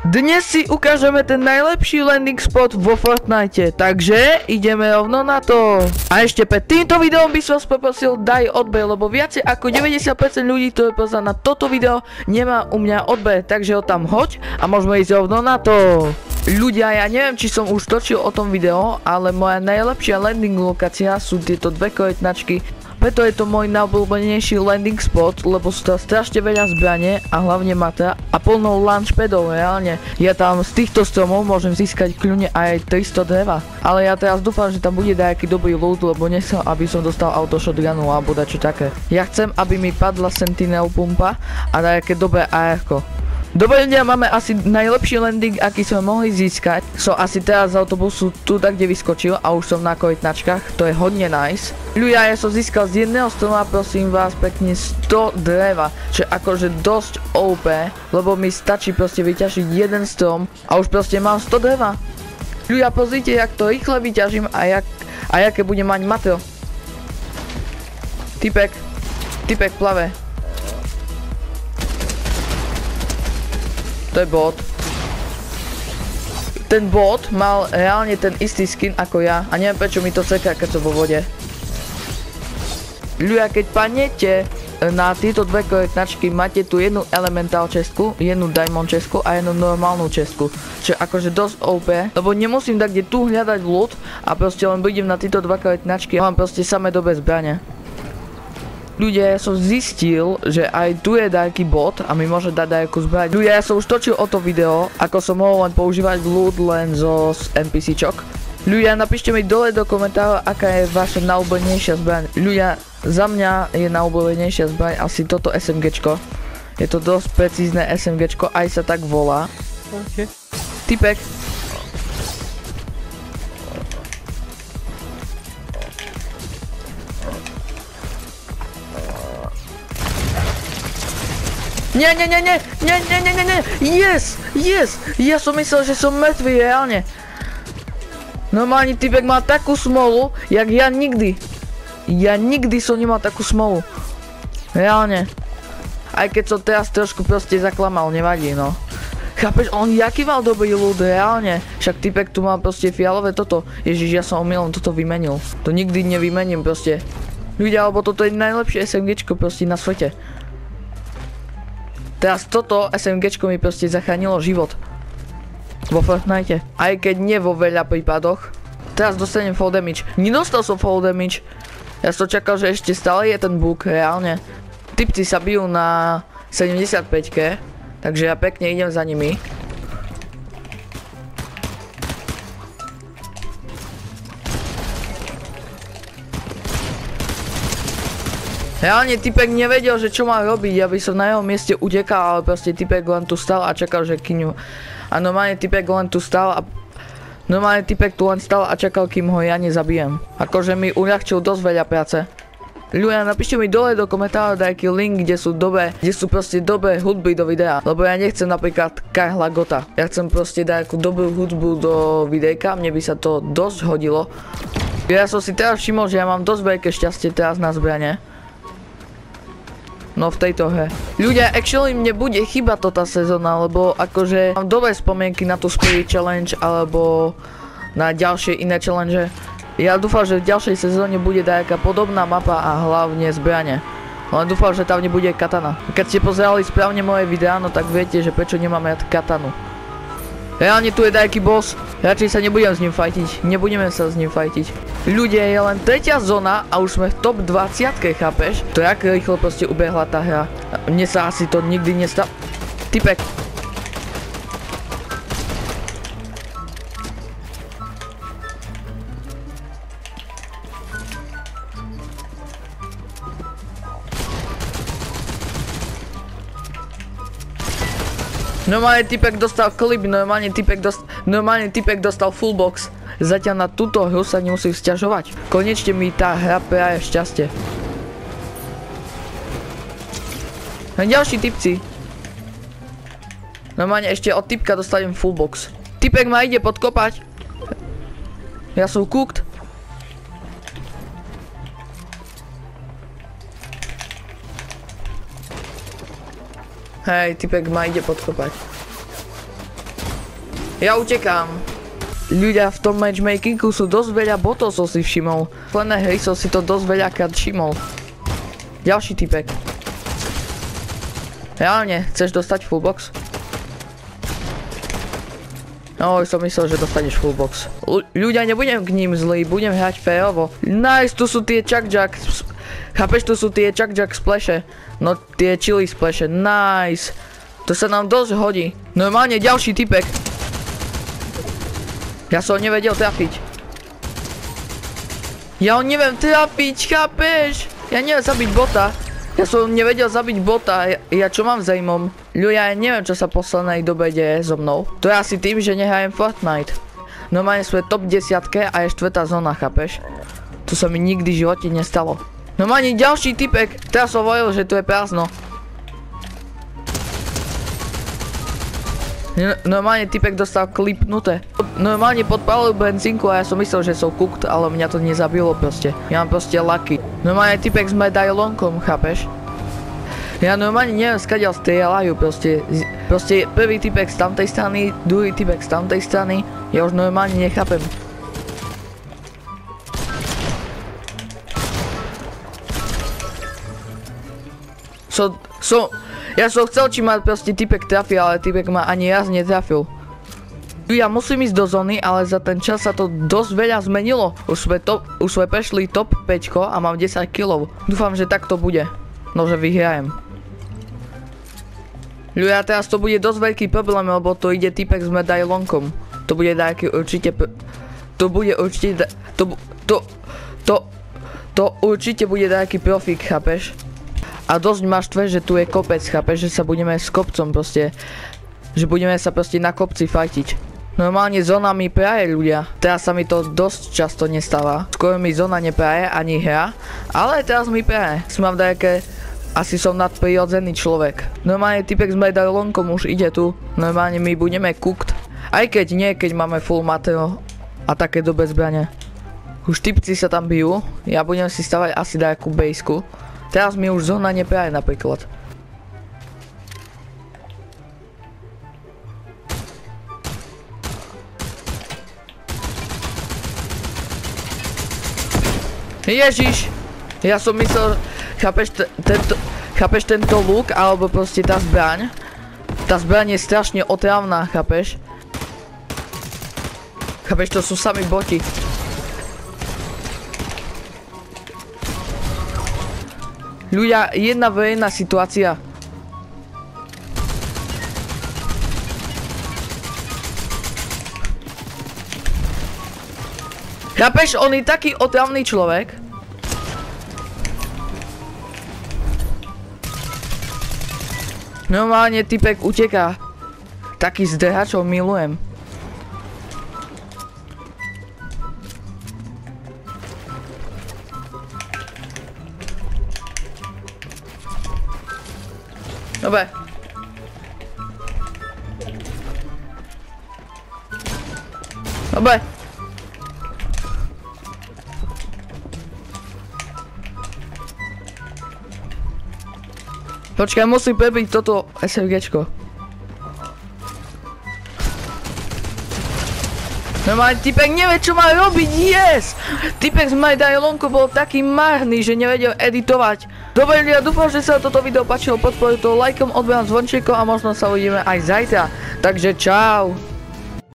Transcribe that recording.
Dnes si ukážeme ten najlepší landing spot vo Fortnite, takže ideme rovno na to. A ešte pred týmto videom by som vás poprosil daj odber, lebo viacej ako 90% ľudí, ktorí pozerá na toto video, nemá u mňa odber, takže ho tam hoď a môžeme ísť rovno na to. Ľudia, ja neviem, či som už točil o tom video, ale moja najlepšia landing lokácia sú tieto dve korytnačky. Preto je to môj najobľúbenejší landing spot, lebo sú tam strašne veľa zbrane a hlavne mata a plnou launchpadov, reálne. Ja tam z týchto stromov môžem získať kľudne aj 300 dreva. Ale ja teraz dúfam, že tam bude nejaký dobrý loot, lebo nechcem, aby som dostal auto shotgunu alebo dačo také. Ja chcem, aby mi padla sentinel pumpa a nejaké dobré AR-ko. Dobre ľudia, máme asi najlepší landing, aký sme mohli získať. Som asi teraz z autobusu tu tak, kde vyskočil a už som na korytnačkách, to je hodne nice. Ľudia, ja som získal z jedného stroma, prosím vás, pekne 100 dreva, čo je akože dosť OP, lebo mi stačí proste vyťažiť jeden strom a už proste mám 100 dreva. Ľudia, pozrite, jak to rýchle vyťažím a jaké budem mať matro. Typek plave. To je bot. Ten bot mal reálne ten istý skin ako ja a neviem prečo mi to seká, keď som vo vode. Ľudia, keď padnete na tieto dve korytnačky, máte tu jednu elementál čestku, jednu diamond čestku a jednu normálnu čestku. Čo je akože dosť OP, lebo nemusím tak kde tu hľadať loot a proste len budem na tieto dva korytnačky a mám proste samé dobré zbrane. Ľudia, ja som zistil, že aj tu je nejaký bot a mi môže dať nejakú zbraň. Ľudia, ja som už točil o to video, ako som mohol len používať loot len zo NPCčok. Ľudia, napíšte mi dole do komentárov, aká je vaša najobľúbenejšia zbraň. Ľudia, za mňa je najobľúbenejšia zbraň asi toto SMGčko. Je to dosť precízne SMGčko, aj sa tak volá. Okay. Typek. Nie, yes, ja som myslel, že som mŕtvý, reálne. Normálne typek mal takú smolu, jak ja nikdy. Ja nikdy som nemal takú smolu. Reálne. Aj keď som teraz trošku proste zaklamal, nevadí, no. Chápeš, on jaký mal dobrý loot, reálne. Však typek tu mal proste fialové toto. Ježiš, ja som omylom toto vymenil. To nikdy nevymením proste. Ľudia, alebo toto je najlepšie SMGčko proste na svete. Teraz toto SMGčko mi proste zachránilo život vo Fortnite. Aj keď nie vo veľa prípadoch. Teraz dostanem fall damage. Nedostal som fall damage. Ja som čakal, že ešte stále je ten bug, reálne. Typci sa bijú na 75-ke. Takže ja pekne idem za nimi. Reálne typek nevedel, že čo má robiť, ja by som na jeho mieste utekal, ale proste typek len tu stal a čakal, že kyňu. A normálne typek len tu stal a čakal, kým ho ja nezabijem. Akože mi uľahčil dosť veľa práce. Ľudia, napíšte mi dole do komentárov nejaký link, kde sú proste dobré hudby do videa. Lebo ja nechcem napríklad Karla Gota. Ja chcem proste dať nejakú dobrú hudbu do videjka, mne by sa to dosť hodilo. Ja som si teraz všimol, že ja mám dosť veľké šťastie teraz na zbrane. No v tejto hre. Ľudia, actually mne bude chýbať tá sezóna, lebo akože mám dobré spomienky na tú Spirit Challenge alebo na ďalšie iné challenge. Ja dúfam, že v ďalšej sezóne bude nejaká podobná mapa a hlavne zbrane. Len dúfam, že tam nebude katana. Keď ste pozerali správne moje videá, no tak viete, že prečo nemám rád katanu. Reálne tu je nejaký boss, radšej sa nebudem s ním fajtiť, nebudeme sa s ním fajtiť. Ľudia, je len tretia zóna a už sme v top 20-ke, chápeš? To jak rýchlo proste ubehla tá hra. Mne sa asi to nikdy nestalo. Typek. Normálne typek dostal klip, normálne typek dostal full box. Zatiaľ na túto hru sa nemusí sťažovať. Konečne mi tá hra praje šťastie. A ďalší typci. Normálne ešte od typka dostanem full box. Typek ma ide podkopať. Ja som cooked. Hej, typek ma ide podkopať. Ja utekám. Ľudia v tom matchmakingu sú dosť veľa botov, som si všimol. V plenej hry som si to dosť veľakrát všimol. Ďalší typek. Reálne, chceš dostať full box? No, som myslel, že dostaneš full box. Ľudia, nebudem k ním zlý, budem hrať férovo. Nice, tu sú tie Chuck-Jack. Chápeš, tu sú tie Chuck-Jack splashe. No, tie chili splashe, nice. To sa nám dosť hodí. Normálne ďalší typek. Ja som ho nevedel trafiť. Ja ho neviem trafiť, chápeš? Ja neviem zabiť bota. Ja som nevedel zabiť bota, ja čo mám za imom? Ľudia, ja neviem, čo sa v poslednej dobe deje so mnou. To je asi tým, že nehrajem Fortnite. Normálne sme top 10 a je 4. zóna, chápeš? To sa mi nikdy v živote nestalo. Normálne ďalší typek, teraz som hovoril, že tu je prázdno. Normálne typek dostal klipnuté. Normálne podpálil benzínku a ja som myslel, že som cooked, ale mňa to nezabilo proste. Ja mám proste lucky. Normálne typek s medailonkom, chápeš? Ja normálne neviem, skadiaľ strieľajú proste. Proste prvý typek z tamtej strany, druhý typek z tamtej strany. Ja už normálne nechápem. Ja som chcel, či ma proste typek trafil, ale typek ma ani raz netrafil. Ja musím ísť do zóny, ale za ten čas sa to dosť veľa zmenilo. Už sme prešli top 5 a mám 10 kg. Dúfam, že tak to bude. No, že vyhrajem. Ľudia, teraz to bude dosť veľký problém, lebo to ide typek s medailonkom. To bude nejaký určite... To určite bude nejaký profík, chápeš? A dosť ma štve, že tu je kopec, chápeš, že sa budeme s kopcom proste, že budeme sa proste na kopci fajtiť. Normálne zóna mi praje, ľudia. Teraz sa mi to dosť často nestáva. Skoro mi zóna nepraje, ani hra, ale teraz mi praje. Som v nejaké, asi som nadprirodzený človek. Normálne typek s medailonkom už ide tu. Normálne my budeme cooked. Aj keď nie, keď máme full matero a také dobe zbrane. Už typci sa tam bijú, ja budem si stavať asi nejakú baseku. Teraz mi už zóna nepraje napríklad. Ježiš! Ja som myslel, chápeš tento luk, alebo proste tá zbraň? Tá zbraň je strašne otrávna, chápeš? Chápeš, to sú sami boti. Ľudia, jedna verejná situácia. Chápeš, on je taký otravný človek. Normálne typek uteká. Taký zdrhačov milujem. Dobre. Dobre. Počkaj, musím prebiť toto SMGčko. Normálne typek nevie, čo má robiť, yes! Typek z medailonku bol taký marný, že nevedel editovať. Dobre ľudia, dúfam, že sa toto video páčilo, podporujte to lajkom, odberám zvončekom a možno sa uvidíme aj zajtra. Takže čau!